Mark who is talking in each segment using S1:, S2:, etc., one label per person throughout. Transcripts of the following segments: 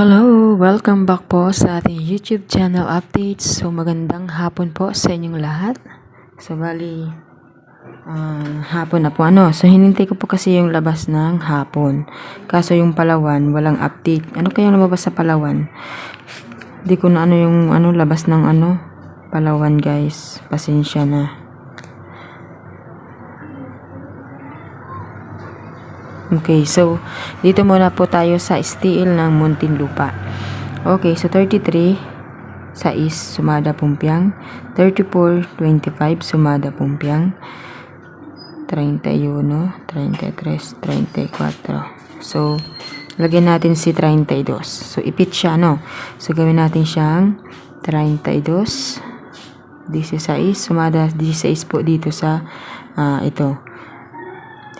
S1: Hello! Welcome back po sa ating YouTube channel updates. So, magandang hapon po sa inyong lahat. So, bali, hapon na po. So, hinintay ko po kasi yung labas ng hapon. Kaso yung Palawan, walang update. Ano kaya lumabas sa Palawan? Di ko na yung labas ng Palawan, guys. Pasensya na. Okay, so dito muna po tayo sa STL ng Muntinlupa. Okay, so 33 sa Sumada Pumpiang, 34.25 Sumada Pumpiang, 31, 33, 34. So lagyan natin si 32. So ipit siya, So gawin natin siyang 32, 16, Sumada 16 po dito sa ito.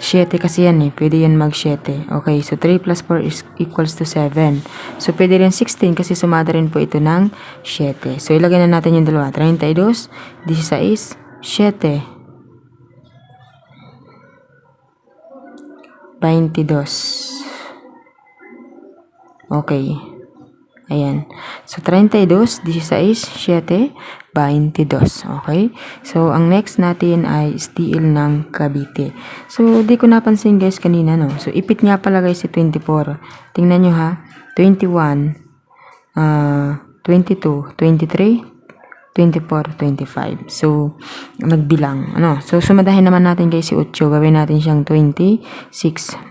S1: 7 kasi yan pwede yan mag 7. Okay, so 3 plus 4 is equals to 7. So pwede rin 16 kasi sumada rin po ito ng 7. So ilagay na natin yung dalawa. 32, 16, 7. 22. Okay. Ayan. So, 32, 16, 7, 22. Okay? So, ang next natin ay STL ng Cavite. So, di ko napansin guys kanina, So, ipit nga pala guys si 24. Tingnan nyo ha. 21, 22, 23, 24, 25. So, nagbilang. So, sumadahin naman natin guys si 8. Gawin natin siyang 26.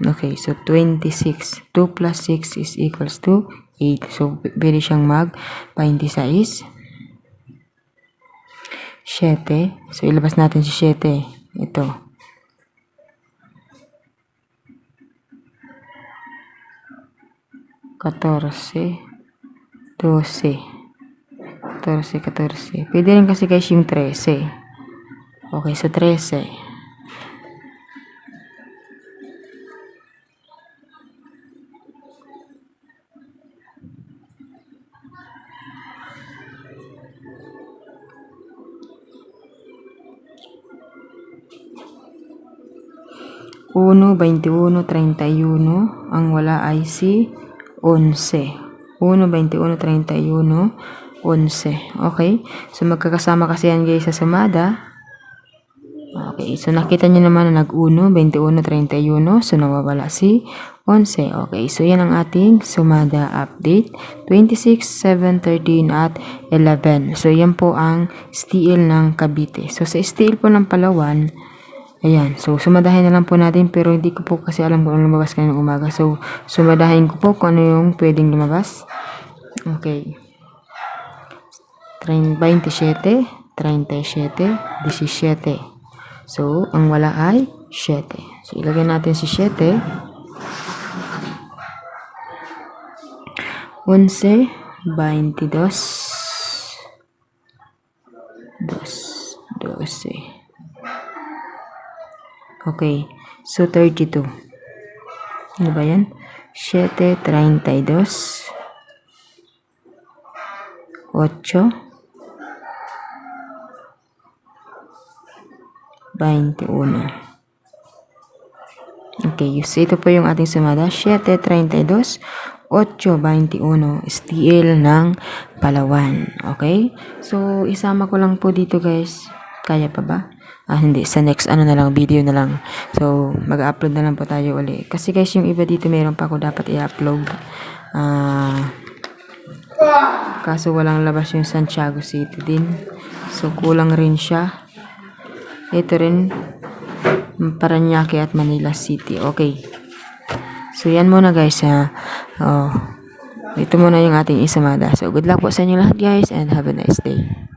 S1: Okay, so 26. 2 plus 6 is equals to 8. So, pwede siyang mag 26. 7. So, ilabas natin si 7. Ito. Katorse. 12. 14. Pwede rin kasi guys yung 13. Okay, so 13. 1, 21, 31. Ang wala ay si 11. 1, 21, 31, 11. Okay? So, magkakasama kasi yan guys sa sumada. Okay. So, nakita nyo naman na nag-1, 21, 31. So, nawawala si 11. Okay. So, yan ang ating sumada update. 26, 7, 13, at 11. So, yan po ang STL ng Cavite. So, sa STL po ng Palawan, ayan. So, sumadahin na lang po natin. Pero hindi ko po kasi alam kung ano lumabas kaninang umaga. So, sumadahin ko po kung ano yung pwedeng lumabas. Okay. 27, 37, 17. So, ang wala ay 7. So, ilagay natin si 7. 11, 22, 12. Okay. So, 32. Ano ba yan? 7, 32. 8. 21. Okay. So, ito po yung ating sumada. 7, 32. 8, 21. STL ng Palawan. Okay? So, isama ko lang po dito guys. Kaya pa ba? Hindi. Sa next na lang, video na lang. So, mag-upload na lang po tayo uli. Kasi guys, yung iba dito meron pa ako dapat i-upload. Kaso walang labas yung Santiago City din. So, kulang rin siya. Ito rin, Paranaque at Manila City. Okay. So, yan muna guys ha. Ito muna yung ating isamada. So, good luck po sa inyo lahat guys and have a nice day.